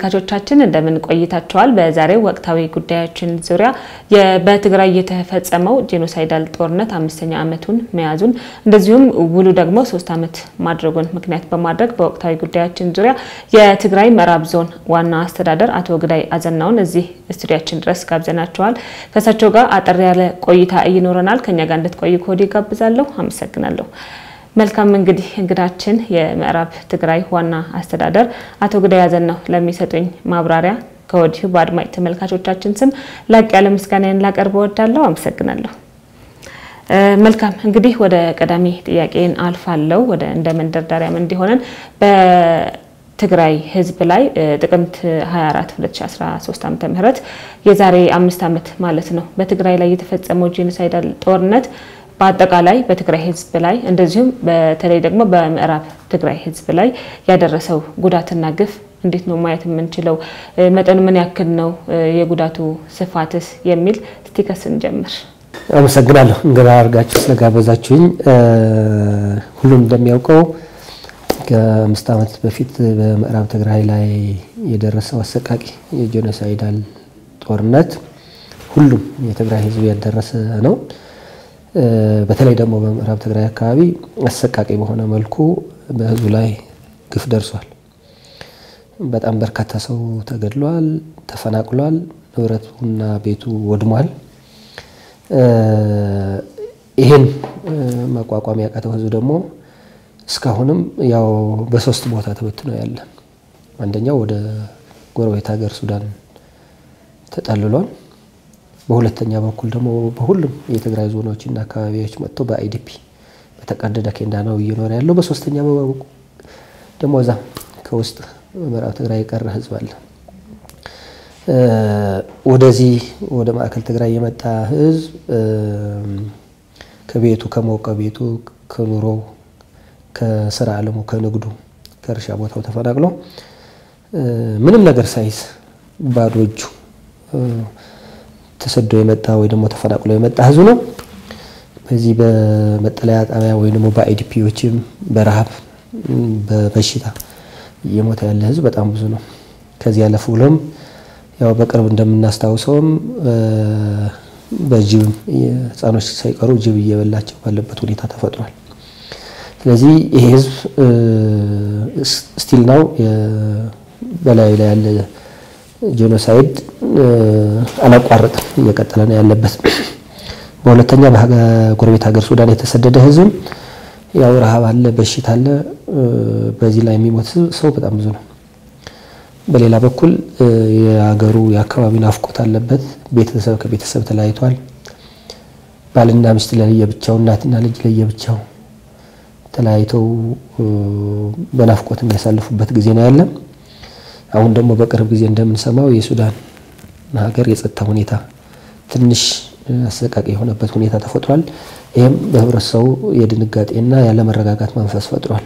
ተመልካቾቻችን እንደምን ቆይታችኋል? በዛሬው ወቅታዊ ጉዳያችን ዙሪያ በትግራይ የተፈጸመው ጄኖሳይዳል ጦርነት 5ኛ ዓመቱን መያዙን እንደዚሁም ውሉ ደግሞ 3 ዓመት ማድረጉን ምክንያት በማድረግ በወቅታዊ ጉዳያችን ዙሪያ የትግራይ ምዕራብ ዞን ዋና አስተዳደር አቶ ግዳይ አዘናውን እዚህ ስቱዲያችን ድረስ ጋብዘናቸዋል። ከሳቸው ጋር አጠር ያለ ቆይታ ይኖረናል። ከኛ ጋር እንድትቆዩ ኮዲ ጋብዛለሁ። አመሰግናለሁ። መልካም እንግዲህ እንግዳችን የምዕራብ ትግራይ ዋና አስተዳደር አቶ ግዳይ አዘናው ለሚሰጡኝ ማብራሪያ ከወዲሁ በአድማጭ ተመልካቾቻችን ስም ላቅ ያለ ምስጋናን ላቀርብ እወዳለሁ። አመሰግናለሁ። መልካም እንግዲህ ወደ ቀዳሚ ጥያቄን አልፋለሁ። ወደ እንደመንደርዳሪያም እንዲሆነን በትግራይ ህዝብ ላይ ጥቅምት 24 2013 ዓ.ም የዛሬ 5 ዓመት ማለት ነው በትግራይ ላይ የተፈጸመው ጄኖሳይዳል ጦርነት በአጠቃላይ በትግራይ ህዝብ ላይ እንደዚሁም በተለይ ደግሞ በምዕራብ ትግራይ ህዝብ ላይ ያደረሰው ጉዳትና ግፍ እንዴት ነው ማየት የምንችለው? መጠኑ ምን ያክል ነው? የጉዳቱ ስፋትስ የሚል ስቲከስ እንጀምር። አመሰግናለሁ እንግዳ አርጋችሁ ስለጋበዛችሁኝ። ሁሉም እንደሚያውቀው ከ5 ዓመት በፊት በምዕራብ ትግራይ ላይ የደረሰው አሰቃቂ የጄኖሳይዳል ጦርነት ሁሉም የትግራይ ህዝብ ያደረሰ ነው። በተለይ ደግሞ በምዕራብ ትግራይ አካባቢ አሰቃቂ በሆነ መልኩ በህዝቡ ላይ ግፍ ደርሷል። በጣም በርካታ ሰው ተገድሏል፣ ተፈናቅሏል፣ ንብረቱና ቤቱ ወድሟል። ይሄን መቋቋም ያቃተው ህዝብ ደግሞ እስካሁንም ያው በሶስት ቦታ ተበትኖ ያለ። አንደኛው ወደ ጎረቤት ሀገር ሱዳን ተጠልሏል። በሁለተኛ በኩል ደግሞ በሁሉም የትግራይ ዞኖችና አካባቢዎች መጥቶ በአይዲፒ በተቀደደ ኬንዳ ነው እየኖረ ያለው። በሶስተኛ ደግሞ እዛ ከውስጥ ምዕራብ ትግራይ የቀረ ህዝብ አለ። ወደዚህ ወደ ማዕከል ትግራይ የመጣ ህዝብ ከቤቱ ከሞቀ ቤቱ ከኑሮ ከስራ ዓለሙ ከንግዱ ከእርሻ ቦታው ተፈናቅሎ ምንም ነገር ሳይዝ ባዶ እጁ ተሰዶ የመጣ ወይ ደግሞ ተፈናቅሎ የመጣ ህዝብ ነው። በዚህ በመጠለያ ጣቢያ ወይ ደግሞ በአይዲፒዎችም በረሃብ በበሽታ የሞተ ያለ ህዝብ በጣም ብዙ ነው። ከዚህ ያለፈ ብሎም ያው በቅርብ እንደምናስታውሰውም በጅብ ህፃኖች ሳይቀሩ ጅብ እየበላቸው ባለበት ሁኔታ ተፈጥሯል። ስለዚህ ይሄ ህዝብ ስቲል ነው በላይ ላይ ያለ ጄኖሳይድ አላቋረጠም እየቀጠለ ነው ያለበት። በሁለተኛ በጎረቤት ሀገር ሱዳን የተሰደደ ህዝብ ያው ረሃብ አለ፣ በሽታ አለ። በዚህ ላይ የሚሞት ሰው በጣም ብዙ ነው። በሌላ በኩል የሀገሩ የአካባቢ ናፍቆት አለበት። ቤተሰብ ከቤተሰብ ተለያይቷል። ባልና ሚስት ለየብቻው፣ እናትና ልጅ ለየብቻው ተለያይተው በናፍቆት የሚያሳልፉበት ጊዜ ነው ያለ። አሁን ደግሞ በቅርብ ጊዜ እንደምንሰማው የሱዳን ሀገር የጸጥታ ሁኔታ ትንሽ አሰቃቂ የሆነበት ሁኔታ ተፈጥሯል። ይሄም በህብረተሰቡ የድንጋጤና ያለ መረጋጋት መንፈስ ፈጥሯል።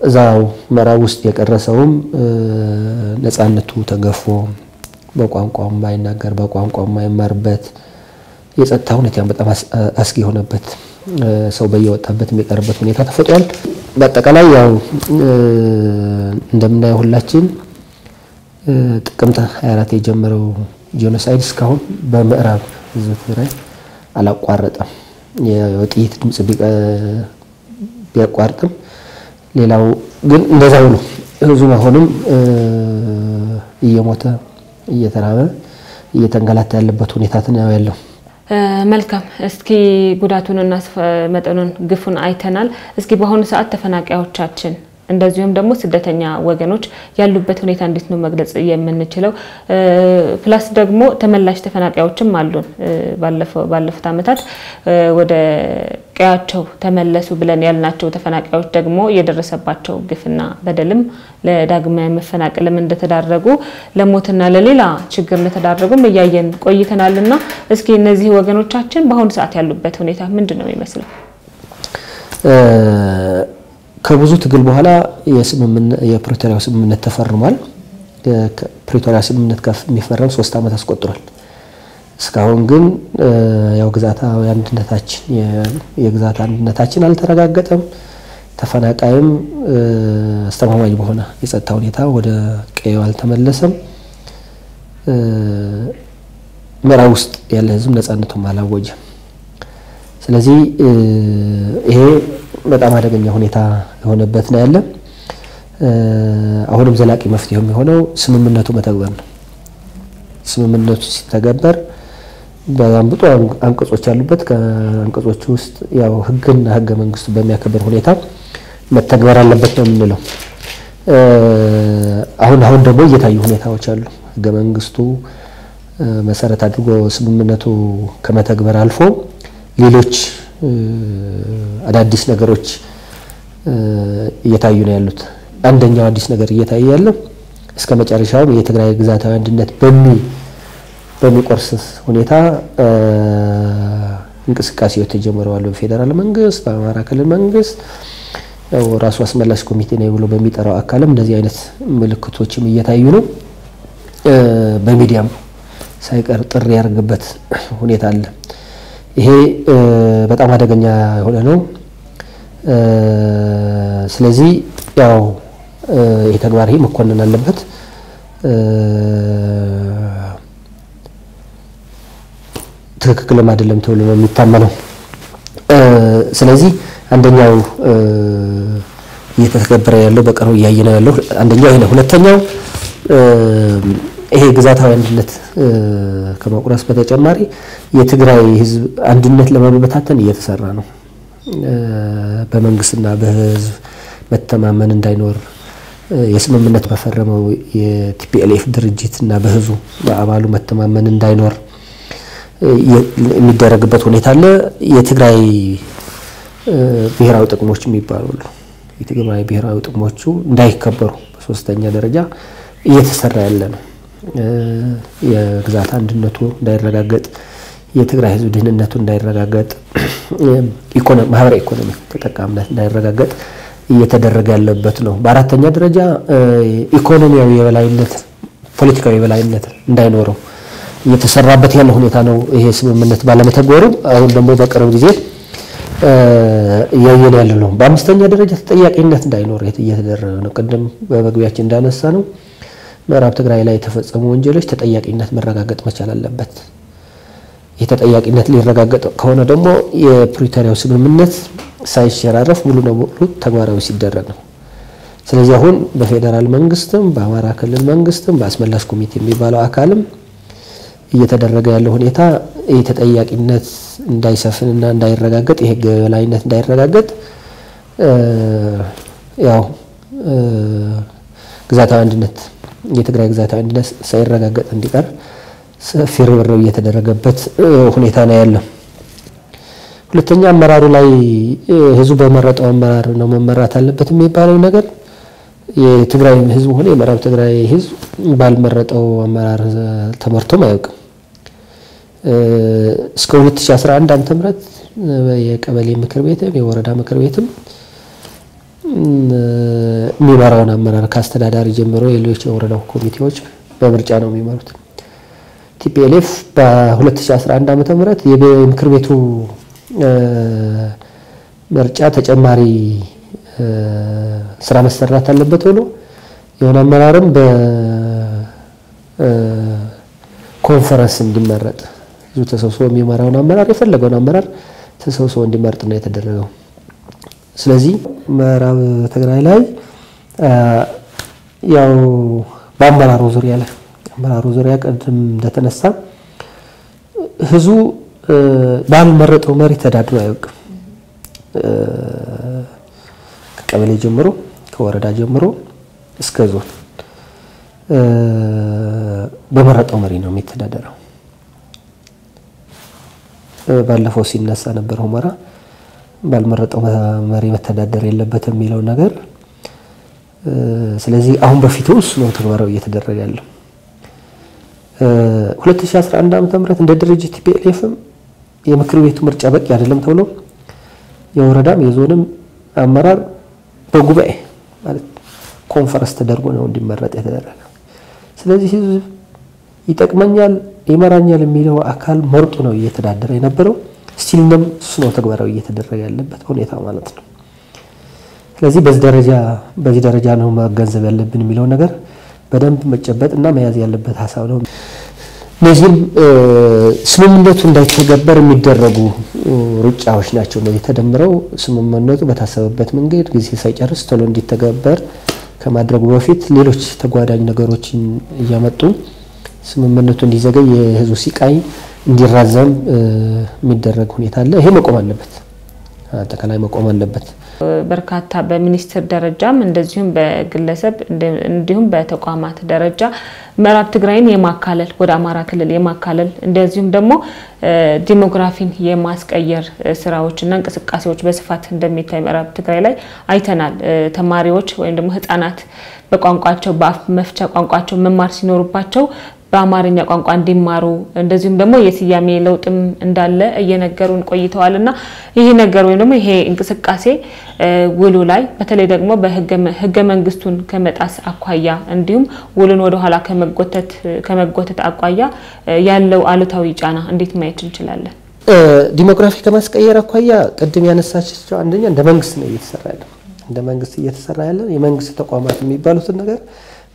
እዛው ምዕራብ ውስጥ የቀረሰውም ነፃነቱ ተገፎ በቋንቋው ማይናገር በቋንቋው ማይማርበት የጸጥታ ሁኔታ በጣም አስጊ የሆነበት ሰው በየወጣበት የሚቀርበት ሁኔታ ተፈጥሯል። በአጠቃላይ ያው እንደምናየው ሁላችን ጥቅምት 24 የጀመረው ጄኖሳይድ እስካሁን በምዕራብ ህዝብ ትግራይ አላቋረጠም። የጥይት ድምጽ ቢያቋርጥም ሌላው ግን እንደዛው ነው። ህዝቡ አሁንም እየሞተ እየተራበ እየተንገላታ ያለበት ሁኔታ ነው ያለው። መልካም እስኪ ጉዳቱንና መጠኑን ግፉን አይተናል። እስኪ በአሁኑ ሰዓት ተፈናቃዮቻችን እንደዚሁም ደግሞ ስደተኛ ወገኖች ያሉበት ሁኔታ እንዴት ነው መግለጽ የምንችለው? ፕላስ ደግሞ ተመላሽ ተፈናቃዮችም አሉን። ባለፉት ዓመታት ወደ ቀያቸው ተመለሱ ብለን ያልናቸው ተፈናቃዮች ደግሞ የደረሰባቸው ግፍና በደልም ለዳግማዊ መፈናቀልም እንደተዳረጉ ለሞትና ለሌላ ችግር እንደተዳረጉም እያየን ቆይተናልና እስኪ እነዚህ ወገኖቻችን በአሁኑ ሰዓት ያሉበት ሁኔታ ምንድነው የሚመስለው? ከብዙ ትግል በኋላ የፕሪቶሪያ ስምምነት ተፈርሟል። ፕሪቶሪያ ስምምነት ከሚፈረም 3 ዓመት አስቆጥሯል። እስካሁን ግን ያው ግዛታዊ አንድነታችን የግዛት አንድነታችን አልተረጋገጠም። ተፈናቃይም አስተማማኝ በሆነ የጸጥታ ሁኔታ ወደ ቀየው አልተመለሰም። ምዕራብ ውስጥ ያለ ህዝብ ነፃነቱን አላወጀም። ስለዚህ ይሄ በጣም አደገኛ ሁኔታ የሆነበት ነው ያለ። አሁንም ዘላቂ መፍትሄው የሚሆነው ስምምነቱ መተግበር ነው። ስምምነቱ ሲተገበር በጣም ብዙ አንቀጾች ያሉበት ከአንቀጾቹ ውስጥ ያው ህግና ህገ መንግስቱ በሚያከብር ሁኔታ መተግበር አለበት ነው የምንለው። አሁን ደግሞ እየታዩ ሁኔታዎች አሉ። ህገ መንግስቱ መሰረት አድርጎ ስምምነቱ ከመተግበር አልፎ ሌሎች አዳዲስ ነገሮች እየታዩ ነው ያሉት። አንደኛው አዲስ ነገር እየታየ ያለው እስከ መጨረሻው የትግራይ ግዛታዊ አንድነት በሚቆርስ ሁኔታ እንቅስቃሴዎች ተጀምረዋል። በፌደራል መንግስት፣ በአማራ ክልል መንግስት ያው ራሱ አስመላሽ ኮሚቴ ነው ብሎ በሚጠራው አካልም እንደዚህ አይነት ምልክቶችም እየታዩ ነው። በሚዲያም ሳይቀር ጥሪ ያደርግበት ሁኔታ አለ። ይሄ በጣም አደገኛ የሆነ ነው። ስለዚህ ያው የተግባር ይሄ መኮንን አለበት። ትክክልም አይደለም ተብሎ ነው የሚታመነው። ስለዚህ አንደኛው እየተተገበረ ያለው በቀሩ ያየነው ያለው አንደኛው ይሄ ነው። ሁለተኛው ይሄ ግዛታዊ አንድነት ከመቁረስ በተጨማሪ የትግራይ ህዝብ አንድነት ለመበታተን እየተሰራ ነው። በመንግስትና በህዝብ መተማመን እንዳይኖር የስምምነት በፈረመው የቲፒኤልኤፍ ድርጅትና በህዝቡ በአባሉ መተማመን እንዳይኖር የሚደረግበት ሁኔታ አለ። የትግራይ ብሔራዊ ጥቅሞች የሚባሉ የትግራይ ብሔራዊ ጥቅሞቹ እንዳይከበሩ በሶስተኛ ደረጃ እየተሰራ ያለ ነው። የግዛት አንድነቱ እንዳይረጋገጥ፣ የትግራይ ህዝብ ድህነቱ እንዳይረጋገጥ፣ ማህበራዊ ኢኮኖሚ ተጠቃሚነት እንዳይረጋገጥ እየተደረገ ያለበት ነው። በአራተኛ ደረጃ ኢኮኖሚያዊ የበላይነት፣ ፖለቲካዊ የበላይነት እንዳይኖረው እየተሰራበት ያለ ሁኔታ ነው። ይሄ ስምምነት ባለመተግበሩ አሁን ደግሞ በቅርብ ጊዜ ያየን ያለ ነው። በአምስተኛ ደረጃ ተጠያቂነት እንዳይኖር እየተደረገ ነው። ቀደም በመግቢያችን እንዳነሳ ነው ምዕራብ ትግራይ ላይ የተፈጸሙ ወንጀሎች ተጠያቂነት መረጋገጥ መቻል አለበት። የተጠያቂነት ሊረጋገጥ ከሆነ ደግሞ የፕሪቶሪያው ስምምነት ሳይሸራረፍ ሙሉ ለሙሉ ተግባራዊ ሲደረግ ነው። ስለዚህ አሁን በፌደራል መንግስትም በአማራ ክልል መንግስትም በአስመላሽ ኮሚቴ የሚባለው አካልም እየተደረገ ያለው ሁኔታ የተጠያቂነት እንዳይሰፍንና እንዳይረጋገጥ የህግ የበላይነት እንዳይረጋገጥ ያው ግዛታዊ አንድነት የትግራይ ግዛታዊ አንድነት ሳይረጋገጥ እንዲቀር ሰፊ ርብርብ እየተደረገበት ሁኔታ ነው ያለው። ሁለተኛ አመራሩ ላይ ህዝቡ በመረጠው አመራር ነው መመራት አለበት የሚባለው ነገር የትግራይ ህዝብ ሆነ የምዕራብ ትግራይ ህዝብ ባልመረጠው አመራር ተመርቶም አያውቅም። እስከ 2011 ዓ.ም የቀበሌ ምክር ቤትም የወረዳ ምክር ቤትም የሚመራውን አመራር ከአስተዳዳሪ ጀምሮ የሌሎች የወረዳው ኮሚቴዎች በምርጫ ነው የሚመሩት። ቲፒኤልኤፍ በ2011 ዓ.ም የምክር ቤቱ ምርጫ ተጨማሪ ስራ መሰራት አለበት ብሎ የሆነ አመራርም በኮንፈረንስ እንዲመረጥ ብዙ ተሰብስቦ የሚመራውን አመራር የፈለገውን አመራር ተሰብስቦ እንዲመርጥ ነው የተደረገው። ስለዚህ ምዕራብ ትግራይ ላይ ያው በአመራሩ ዙሪያ ቀደም እንደተነሳ ህዝቡ ባልመረጠው መሪ ተዳድሮ አያውቅም። ከቀበሌ ጀምሮ ከወረዳ ጀምሮ እስከ ዞን በመረጠው መሪ ነው የሚተዳደረው። ባለፈው ሲነሳ ነበር ሁመራ ባልመረጠው መሪ መተዳደር የለበትም የሚለው ነገር። ስለዚህ አሁን በፊቱ ነው ተግባራዊ እየተደረገ ያለው። 2011 ዓ.ም እንደ ድርጅት ቲፒኤልኤፍም የምክር ቤቱ ምርጫ በቂ አይደለም ተብሎ የወረዳም የዞንም አመራር በጉባኤ ማለት ኮንፈረንስ ተደርጎ ነው እንዲመረጥ የተደረገ። ስለዚህ ህዝብ ይጠቅመኛል ይመራኛል የሚለው አካል መርጦ ነው እየተዳደረ የነበረው። ስቲልንም እሱ ነው ተግባራዊ እየተደረገ ያለበት ሁኔታ ማለት ነው። ስለዚህ በዚህ ደረጃ ነው መገንዘብ ያለብን የሚለው ነገር በደንብ መጨበጥና መያዝ ያለበት ሐሳብ ነው። ለዚህም ስምምነቱ እንዳይተገበር የሚደረጉ ሩጫዎች ናቸው። እነዚህ ተደምረው ስምምነቱ በታሰበበት መንገድ ጊዜ ሳይጨርስ ቶሎ እንዲተገበር ከማድረጉ በፊት ሌሎች ተጓዳኝ ነገሮችን እያመጡ ስምምነቱ እንዲዘገይ የህዝቡ ሲቃይ እንዲራዘም የሚደረግ ሁኔታ አለ። ይሄ መቆም አለበት፣ አጠቃላይ መቆም አለበት። በርካታ በሚኒስትር ደረጃም እንደዚሁም በግለሰብ እንዲሁም በተቋማት ደረጃ ምዕራብ ትግራይን የማካለል ወደ አማራ ክልል የማካለል እንደዚሁም ደግሞ ዲሞግራፊን የማስቀየር ስራዎችና እንቅስቃሴዎች በስፋት እንደሚታይ ምዕራብ ትግራይ ላይ አይተናል። ተማሪዎች ወይም ደግሞ ህፃናት በቋንቋቸው በአፍ መፍቻ ቋንቋቸው መማር ሲኖርባቸው በአማርኛ ቋንቋ እንዲማሩ እንደዚሁም ደግሞ የስያሜ ለውጥም እንዳለ እየነገሩን ቆይተዋልና ይሄ ነገር ወይ ደግሞ ይሄ እንቅስቃሴ ውሉ ላይ በተለይ ደግሞ በህገ መንግስቱን ከመጣስ አቋያ እንዲሁም ውሉን ወደ ኋላ ከመጎተት አቋያ ያለው አሉታዊ ጫና እንዴት ማየት እንችላለን? ዲሞግራፊ ከማስቀየር አቋያ ቅድም ያነሳችው አንደኛ እንደ መንግስት ነው እየተሰራ ያለው የመንግስት ተቋማት የሚባሉት ነገር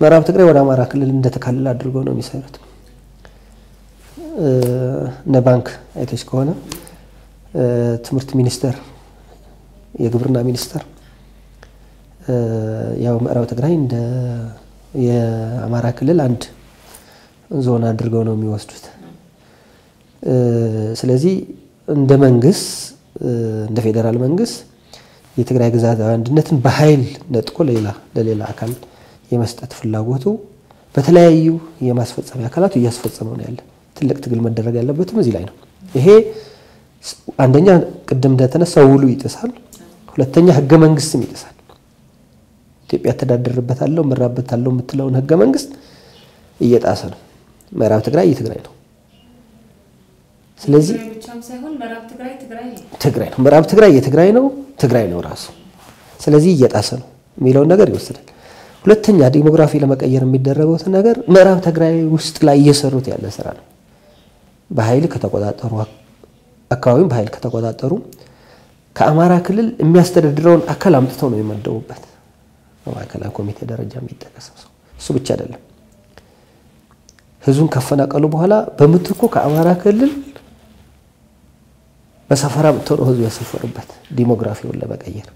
ምዕራብ ትግራይ ወደ አማራ ክልል እንደተካለለ አድርገው ነው የሚሰሩት። እንደ ባንክ አይተሽ ከሆነ ትምህርት ሚኒስቴር፣ የግብርና ሚኒስቴር ያው ምዕራብ ትግራይ እንደ የአማራ ክልል አንድ ዞን አድርገው ነው የሚወስዱት። ስለዚህ እንደ መንግስት እንደ ፌደራል መንግስት የትግራይ ግዛት አንድነትን በኃይል ነጥቆ ለሌላ አካል የመስጠት ፍላጎቱ በተለያዩ የማስፈጸሚያ አካላት እያስፈጸመው ነው ያለ። ትልቅ ትግል መደረግ ያለበትም እዚህ ላይ ነው። ይሄ አንደኛ ቅድም እንደተነሳው ውሉ ይጥሳል፣ ሁለተኛ ህገ መንግስትም ይጥሳል። ኢትዮጵያ ተዳደረበታለሁ መራበታለሁ የምትለውን ህገ መንግስት እየጣሰ ነው። ምዕራብ ትግራይ የትግራይ ነው። ስለዚህ ምዕራብ ትግራይ የትግራይ ነው፣ ትግራይ ነው ራሱ። ስለዚህ እየጣሰ ነው የሚለውን ነገር ይወስዳል። ሁለተኛ ዲሞግራፊ ለመቀየር የሚደረገው ነገር ምዕራብ ትግራይ ውስጥ ላይ እየሰሩት ያለ ስራ ነው። በኃይል ከተቆጣጠሩ አካባቢውን በኃይል ከተቆጣጠሩ ከአማራ ክልል የሚያስተዳድረውን አካል አምጥተው ነው የመደቡበት። በማዕከላዊ ኮሚቴ ደረጃ የሚጠቀሰው ሰው እሱ ብቻ አይደለም። ህዝቡን ከፈናቀሉ በኋላ በምትኩ ከአማራ ክልል በሰፈራ መጥተው ነው ህዝቡ ያሰፈሩበት ዲሞግራፊውን ለመቀየር።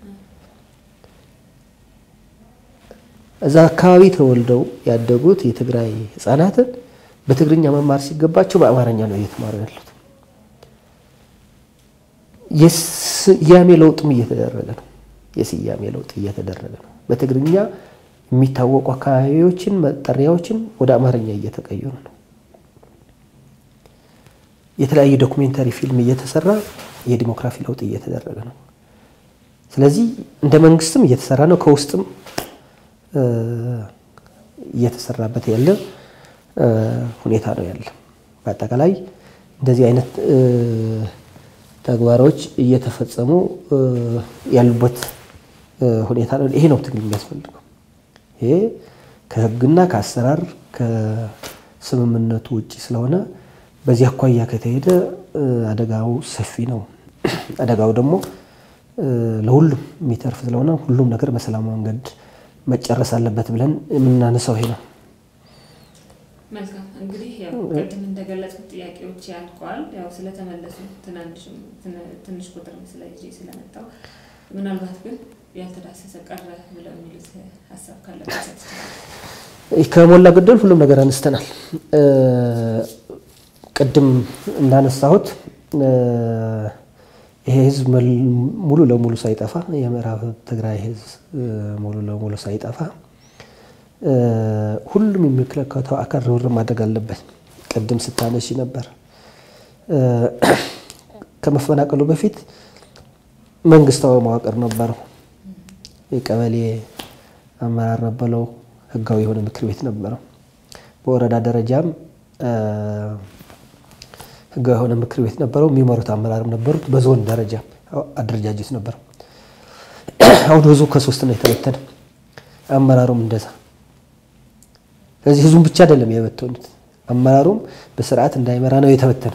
እዛ አካባቢ ተወልደው ያደጉት የትግራይ ህፃናትን በትግርኛ መማር ሲገባቸው በአማርኛ ነው እየተማሩ ያሉት። የስያሜ ለውጥም እየተደረገ ነው። በትግርኛ የሚታወቁ አካባቢዎችን መጠሪያዎችን ወደ አማርኛ እየተቀየሩ ነው። የተለያየ ዶክመንታሪ ፊልም እየተሰራ የዲሞግራፊ ለውጥ እየተደረገ ነው። ስለዚህ እንደ መንግስትም እየተሰራ ነው፣ ከውስጥም እየተሰራበት ያለ ሁኔታ ነው ያለ። በአጠቃላይ እንደዚህ አይነት ተግባሮች እየተፈጸሙ ያሉበት ሁኔታ ነው። ይሄ ነው ትግል የሚያስፈልገው። ይሄ ከህግና ከአሰራር ከስምምነቱ ውጪ ስለሆነ በዚህ አኳያ ከተሄደ አደጋው ሰፊ ነው። አደጋው ደግሞ ለሁሉም የሚተርፍ ስለሆነ ሁሉም ነገር በሰላም መንገድ መጨረስ አለበት ብለን የምናነሳው ይሄ ነው። መልካም እንግዲህ ያው ቅድም እንደገለጽኩት ጥያቄዎች ያልቋል። ያው ስለተመለሱ ትንሽ ቁጥር ስለዚህ ስለመጣው ምናልባት ግን ያልተዳሰሰ ቀረ ብለው የሚሉት ሐሳብ ካለ ከሞላ ጎደል ሁሉም ነገር አንስተናል። ቅድም እንዳነሳሁት ይሄ ህዝብ ሙሉ ለሙሉ ሳይጠፋ የምዕራብ ትግራይ ህዝብ ሙሉ ለሙሉ ሳይጠፋ ሁሉም የሚከለከተው አካል ርብርብ ማድረግ አለበት። ቅድም ስታነሺ ነበር ከመፈናቀሉ በፊት መንግስታዊ መዋቅር ነበረው። የቀበሌ አመራር ነበረው፣ ህጋዊ የሆነ ምክር ቤት ነበረው። በወረዳ ደረጃም ህጋዊ የሆነ ምክር ቤት ነበረው፣ የሚመሩት አመራርም ነበሩት። በዞን ደረጃ አደረጃጀት ነበር። አሁን ህዝቡ ከሶስት ነው የተበተነ፣ አመራሩም እንደዛ። ስለዚህ ህዝቡን ብቻ አይደለም የበተኑት፣ አመራሩም በስርዓት እንዳይመራ ነው የተበተነ።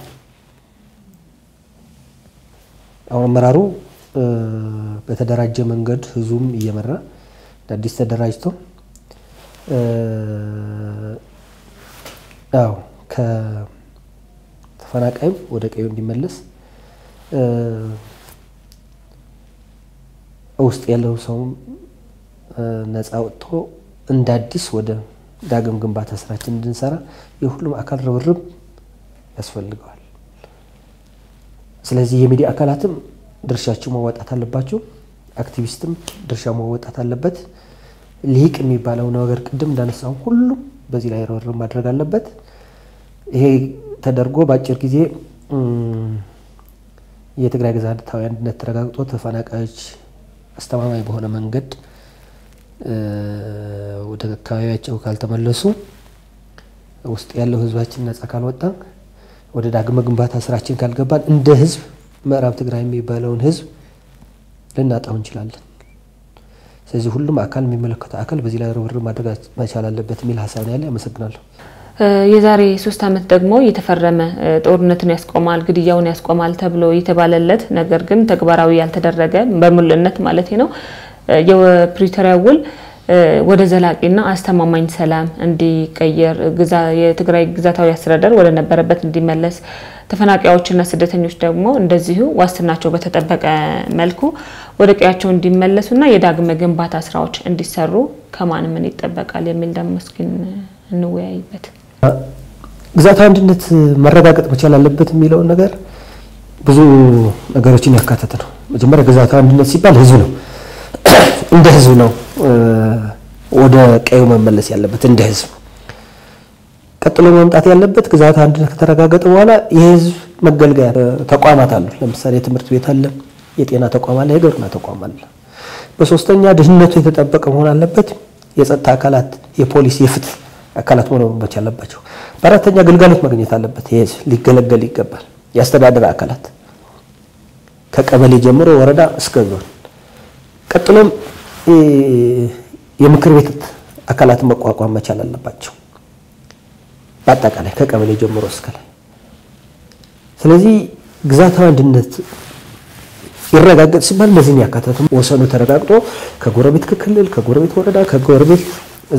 አሁን አመራሩ በተደራጀ መንገድ ህዝቡም እየመራ አዲስ ተደራጅቶ አው ከተፈናቃዩ ወደ ቀዩ እንዲመለስ ውስጥ ያለው ሰው ነፃ ወጥቶ እንደ አዲስ ወደ ዳግም ግንባታ ስራችን እንድንሰራ የሁሉም አካል ርብርብ ያስፈልጋል። ስለዚህ የሚዲያ አካላትም ድርሻቸው መወጣት አለባቸው። አክቲቪስትም ድርሻው መወጣት አለበት። ሊቅ የሚባለው ነገር ቅድም እንዳነሳው ሁሉ በዚህ ላይ ርብርብ ማድረግ አለበት። ይሄ ተደርጎ በአጭር ጊዜ የትግራይ ግዛታዊ አንድነት ተረጋግጦ ተፈናቃዮች አስተማማኝ በሆነ መንገድ ወደ አካባቢያቸው ካልተመለሱ ውስጥ ያለው ህዝባችን ነፃ ካልወጣ ወደ ዳግም ግንባታ ስራችን ካልገባን እንደ ህዝብ ምዕራብ ትግራይ የሚባለውን ህዝብ ልናጣው እንችላለን። ስለዚህ ሁሉም አካል የሚመለከተው አካል በዚህ ላይ ርብርብ ማድረግ መቻል አለበት የሚል ሐሳብ ነው ያለ። አመሰግናለሁ። የዛሬ 3 ዓመት ደግሞ የተፈረመ ጦርነትን ያስቆማል ግድያውን ያስቆማል ተብሎ የተባለለት ነገር ግን ተግባራዊ ያልተደረገ በሙሉነት ማለት ነው የፕሪቶሪያ ውል ወደ ዘላቂና አስተማማኝ ሰላም እንዲቀየር የትግራይ ግዛታዊ አስተዳደር ወደ ነበረበት እንዲመለስ ተፈናቃዮችና ስደተኞች ደግሞ እንደዚሁ ዋስትናቸው በተጠበቀ መልኩ ወደ ቀያቸው እንዲመለሱና የዳግም ግንባታ ስራዎች እንዲሰሩ ከማን ምን ይጠበቃል የሚል ደግሞ እስኪን እንወያይበት። ግዛታዊ አንድነት መረጋገጥ መቻል አለበት የሚለው ነገር ብዙ ነገሮችን ያካተተ ነው። መጀመሪያ ግዛታዊ አንድነት ሲባል ህዝብ ነው እንደ ህዝብ ነው ወደ ቀዩ መመለስ ያለበት እንደ ህዝብ። ቀጥሎ መምጣት ያለበት ግዛታዊ አንድነት ከተረጋገጠ በኋላ የህዝብ መገልገያ ተቋማት አሉ። ለምሳሌ ትምህርት ቤት አለ፣ የጤና ተቋም አለ፣ የግብርና ተቋም አለ። በሶስተኛ ደህንነቱ የተጠበቀ መሆን አለበት። የጸጥታ አካላት የፖሊስ የፍትህ አካላት መኖር መቻል አለባቸው። በአራተኛ ግልጋሎት ማግኘት አለበት። የህዝብ ሊገለገል ይገባል። ያስተዳደር አካላት ከቀበሌ ጀምሮ ወረዳ እስከ ዞን ቀጥሎም የምክር ቤት አካላት መቋቋም መቻል አለባቸው። በአጠቃላይ ከቀበሌ ጀምሮ እስከ ላይ። ስለዚህ ግዛታዊ አንድነት ይረጋገጥ ሲባል እነዚህን ያካተተ ወሰኑ ተረጋግጦ ከጎረቤት ክልል ከጎረቤት ወረዳ ከጎረቤት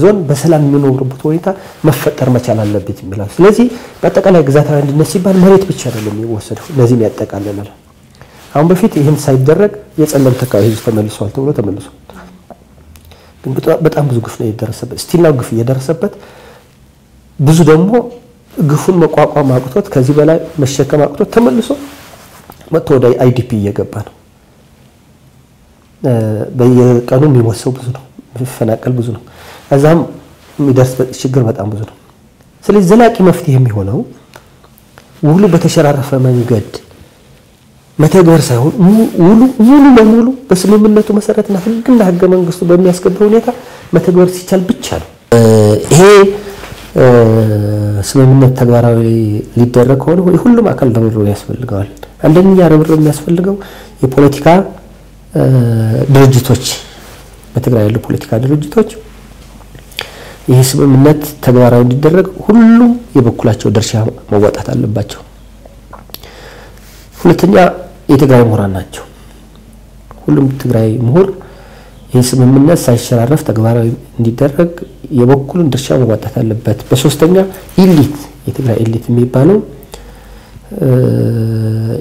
ዞን በሰላም የሚኖርበት ሁኔታ መፈጠር መቻል አለበት ይላል። ስለዚህ በአጠቃላይ ግዛታዊ አንድነት ሲባል መሬት ብቻ አይደለም የሚወሰደው፣ እነዚህን ያጠቃልላል። አሁን በፊት ይሄን ሳይደረግ የጸለምት አካባቢ ህዝብ ተመልሷል ተብሎ ተመልሷል። ግን በጣም ብዙ ግፍ ነው የደረሰበት፣ ስቲላው ግፍ እየደረሰበት ብዙ ደግሞ ግፉን መቋቋም አቅቶት ከዚህ በላይ መሸከም አቅቶት ተመልሶ መጥቶ ወደ አይዲፒ እየገባ ነው። በየቀኑ የሚሞተው ብዙ ነው፣ የሚፈናቀል ብዙ ነው፣ እዛም የሚደርስበት ችግር በጣም ብዙ ነው። ስለዚህ ዘላቂ መፍትሄ የሚሆነው ውሉ በተሸራረፈ መንገድ መተግበር ሳይሆን ሙሉ ለሙሉ በስምምነቱ መሰረትና ህግና ህገ መንግስቱ በሚያስከብረው ሁኔታ መተግበር ሲቻል ብቻ ነው ይሄ ስምምነት ተግባራዊ ሊደረግ ሆኖ ሁሉም አካል ርብርብ ያስፈልጋል። አንደኛ ርብርብ የሚያስፈልገው የፖለቲካ ድርጅቶች በትግራይ ያሉ ፖለቲካ ድርጅቶች ይሄ ስምምነት ተግባራዊ እንዲደረግ ሁሉም የበኩላቸው ድርሻ መወጣት አለባቸው። ሁለተኛ የትግራይ ምሁራን ናቸው። ሁሉም ትግራይ ምሁር ይሄ ስምምነት ሳይሸራረፍ ተግባራዊ እንዲደረግ የበኩሉን ድርሻ መወጣት አለበት። በሶስተኛ ኢሊት የትግራይ ኢሊት የሚባለው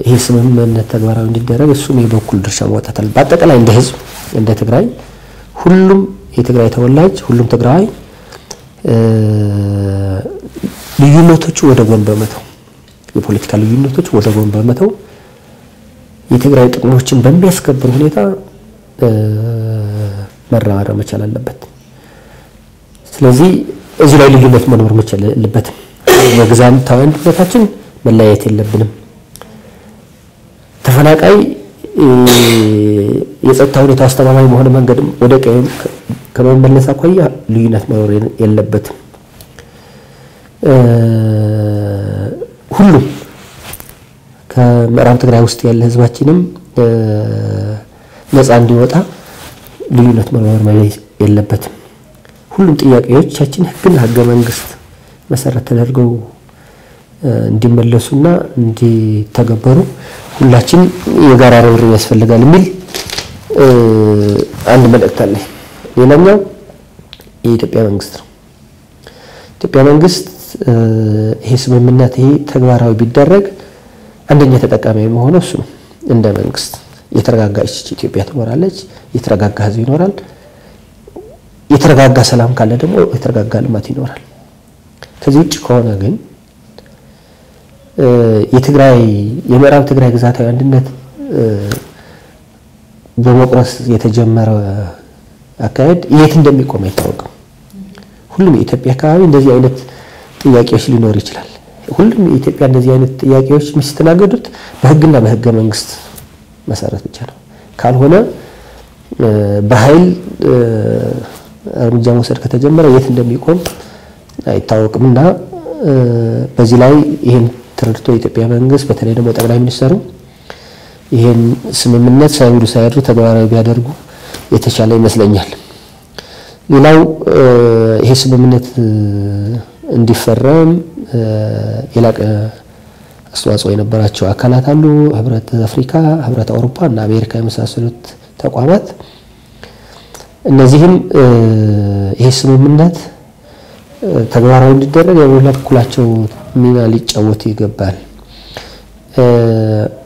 ይሄ ስምምነት ተግባራዊ እንዲደረግ እሱም የበኩሉ ድርሻ መወጣት አለበት። በአጠቃላይ እንደ ህዝብ እንደ ትግራይ ሁሉም የትግራይ ተወላጅ ሁሉም ትግራይ ልዩነቶቹ ወደ ጎን በመተው የፖለቲካ ልዩነቶቹ ወደ ጎን በመተው የትግራይ ጥቅሞችን በሚያስከብር ሁኔታ መራራም መቻል አለበት። ስለዚህ እዚህ ላይ ልዩነት መኖር መቻል አለበት። በግዛታዊ አንድነታችን መለያየት የለብንም። ተፈናቃይ የጸጥታ ሁኔታ አስተማማኝ በሆነ መንገድም ወደ ቀዩ ከመመለስ አኳያ ልዩነት መኖር የለበትም። ሁሉም ከምዕራብ ትግራይ ውስጥ ያለ ህዝባችንም ነፃ እንዲወጣ ልዩነት መኖር የለበትም። ሁሉም ጥያቄዎቻችን ህግና ህገ መንግስት መሰረት ተደርገው እንዲመለሱና እንዲተገበሩ ሁላችን የጋራ ርብርብ ያስፈልጋል የሚል አንድ መልእክት አለ። ሌላኛው የኢትዮጵያ መንግስት ነው። ኢትዮጵያ መንግስት ይሄ ስምምነት ይሄ ተግባራዊ ቢደረግ አንደኛ ተጠቃሚ የሚሆነው እሱ ነው። እንደ መንግስት የተረጋጋች ኢትዮጵያ ትኖራለች፣ የተረጋጋ ህዝብ ይኖራል። የተረጋጋ ሰላም ካለ ደግሞ የተረጋጋ ልማት ይኖራል። ከዚህ ውጭ ከሆነ ግን የምዕራብ ትግራይ ግዛታዊ አንድነት በመቁረስ የተጀመረ አካሄድ የት እንደሚቆም አይታወቅም። ሁሉም የኢትዮጵያ አካባቢ እንደዚህ አይነት ጥያቄዎች ሊኖር ይችላል። ሁሉም የኢትዮጵያ እንደዚህ አይነት ጥያቄዎች የሚስተናገዱት በህግና በህገ መንግስት መሰረት ብቻ ነው። ካልሆነ በኃይል እርምጃ መውሰድ ከተጀመረ የት እንደሚቆም አይታወቅምና በዚህ ላይ ይሄን ተረድቶ የኢትዮጵያ መንግስት በተለይ ደግሞ ጠቅላይ ሚኒስትሩ ይሄን ስምምነት ሳይውሉ ሳይድሩ ተግባራዊ ቢያደርጉ የተሻለ ይመስለኛል። ሌላው ይሄ ስምምነት እንዲፈረም የላቀ አስተዋጽኦ የነበራቸው አካላት አሉ። ህብረት አፍሪካ፣ ህብረት አውሮፓ እና አሜሪካ የመሳሰሉት ተቋማት እነዚህም ይሄ ስምምነት ተግባራዊ እንዲደረግ የበኩላቸው ሚና ሊጫወቱ ይገባል።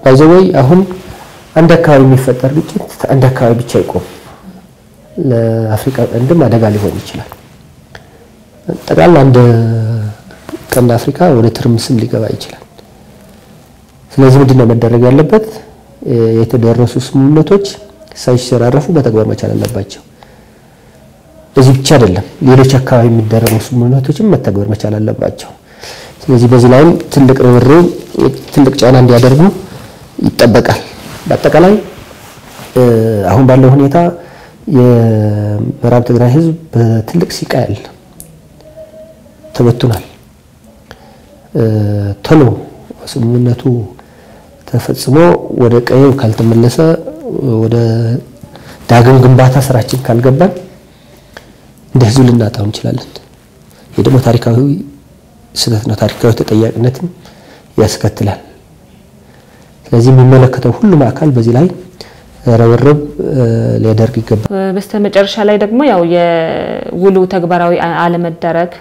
ባይዘወይ አሁን አንድ አካባቢ የሚፈጠር ግጭት አንድ አካባቢ ብቻ ይቆም ለአፍሪካ ቀንድም አደጋ ሊሆን ይችላል። ጠቅላላ አንድ ቀንድ አፍሪካ ወደ ትርምስም ሊገባ ይችላል። ስለዚህ ምንድነው መደረግ ያለበት? የተደረሱ ስምምነቶች ሳይሸራረፉ በተግባር መቻል አለባቸው። በዚህ ብቻ አይደለም፣ ሌሎች አካባቢ የሚደረጉ ስምምነቶችም መተግበር መቻል አለባቸው። ስለዚህ በዚህ ላይም ትልቅ ርብርብ ትልቅ ጫና እንዲያደርጉ ይጠበቃል። በአጠቃላይ አሁን ባለው ሁኔታ የምዕራብ ትግራይ ህዝብ በትልቅ ሲቃል ተበትኗል። ቶሎ ስምምነቱ ተፈጽሞ ወደ ቀየው ካልተመለሰ ወደ ዳግም ግንባታ ስራችን ካልገባን እንደዚህ ልናጣው እንችላለን። ይሄ ደግሞ ታሪካዊ ስህተት ነው፣ ታሪካዊ ተጠያቂነትን ያስከትላል። ስለዚህ የሚመለከተው ሁሉም አካል በዚህ ላይ ረብረብ ሊያደርግ ይገባል። በስተመጨረሻ ላይ ደግሞ ያው የውሉ ተግባራዊ አለመደረግ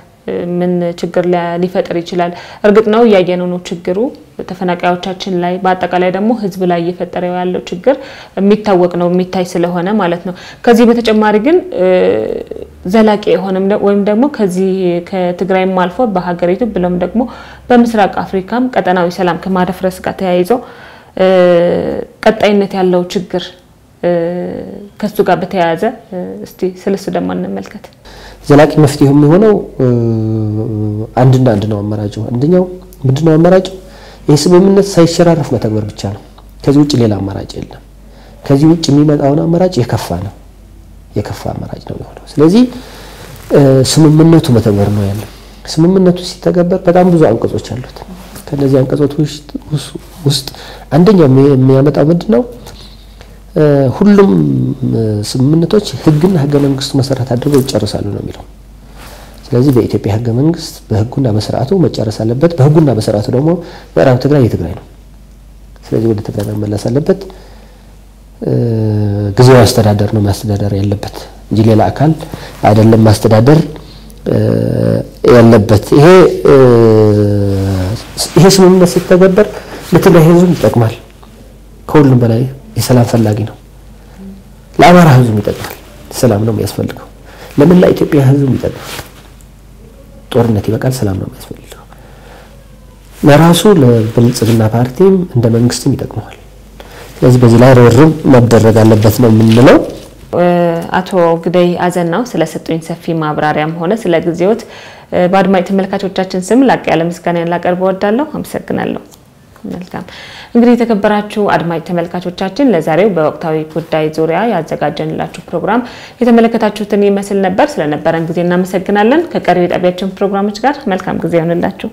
ምን ችግር ሊፈጥር ይችላል? እርግጥ ነው ያየነው ነው ችግሩ ተፈናቃዮቻችን ላይ በአጠቃላይ ደግሞ ህዝብ ላይ እየፈጠረው ያለው ችግር የሚታወቅ ነው የሚታይ ስለሆነ ማለት ነው። ከዚህ በተጨማሪ ግን ዘላቂ የሆነም ወይም ደግሞ ከዚህ ከትግራይም አልፎ በሀገሪቱ ብሎም ደግሞ በምስራቅ አፍሪካም ቀጠናዊ ሰላም ከማደፍረስ ጋር ተያይዞ ቀጣይነት ያለው ችግር ከሱ ጋር በተያያዘ እስቲ ስለሱ ደግሞ እንመልከት። ዘላቂ መፍትሄ የሚሆነው አንድና አንድ ነው አማራጭ። አንደኛው ምንድነው አማራጭ? ይሄ ስምምነት ሳይሸራረፍ መተግበር ብቻ ነው። ከዚህ ውጭ ሌላ አማራጭ የለም። ከዚህ ውጭ የሚመጣው አማራጭ የከፋ ነው፣ የከፋ አማራጭ ነው የሚሆነው። ስለዚህ ስምምነቱ መተግበር ነው ያለው። ስምምነቱ ሲተገበር በጣም ብዙ አንቀጾች አሉት። ከነዚህ አንቀጾች ውስጥ አንደኛው የሚያመጣው ምንድነው? ሁሉም ስምምነቶች ህግና ህገ መንግስቱ መሰረት አድርገው ይጨርሳሉ ነው የሚለው። ስለዚህ በኢትዮጵያ ህገ መንግስት በህጉና በስርዓቱ መጨረስ አለበት። በህጉና በስርዓቱ ደግሞ ምዕራብ ትግራይ የትግራይ ነው። ስለዚህ ወደ ትግራይ መመለስ አለበት። ጊዜያዊ አስተዳደር ነው ማስተዳደር ያለበት እንጂ ሌላ አካል አይደለም ማስተዳደር ያለበት። ይሄ ስምምነት ሲተገበር ለትግራይ ህዝብ ይጠቅማል። ከሁሉም በላይ የሰላም ፈላጊ ነው። ለአማራ ህዝብ ይጠቅማል። ሰላም ነው የሚያስፈልገው። ለምን ለኢትዮጵያ ህዝብ ይጠቅማል። ጦርነት ይበቃል፣ ሰላም ነው የሚያስፈልገው። ለራሱ ለብልጽግና ፓርቲም እንደ መንግስትም ይጠቅማል። ስለዚህ በዚህ ላይ ርብርብ መደረግ አለበት ነው የምንለው። አቶ ግደይ አዘናው ስለሰጡኝ ሰፊ ማብራሪያም ሆነ ስለ ጊዜዎት በአድማጭ ተመልካቾቻችን ስም ላቅ ያለ ምስጋናን ላቀርብ እወዳለሁ። አመሰግናለሁ። መልካም እንግዲህ የተከበራችሁ አድማጭ ተመልካቾቻችን ለዛሬው በወቅታዊ ጉዳይ ዙሪያ ያዘጋጀንላችሁ ፕሮግራም የተመለከታችሁትን ይመስል ነበር። ስለነበረን ጊዜ እናመሰግናለን። ከቀሪው የጣቢያችን ፕሮግራሞች ጋር መልካም ጊዜ ይሁንላችሁ።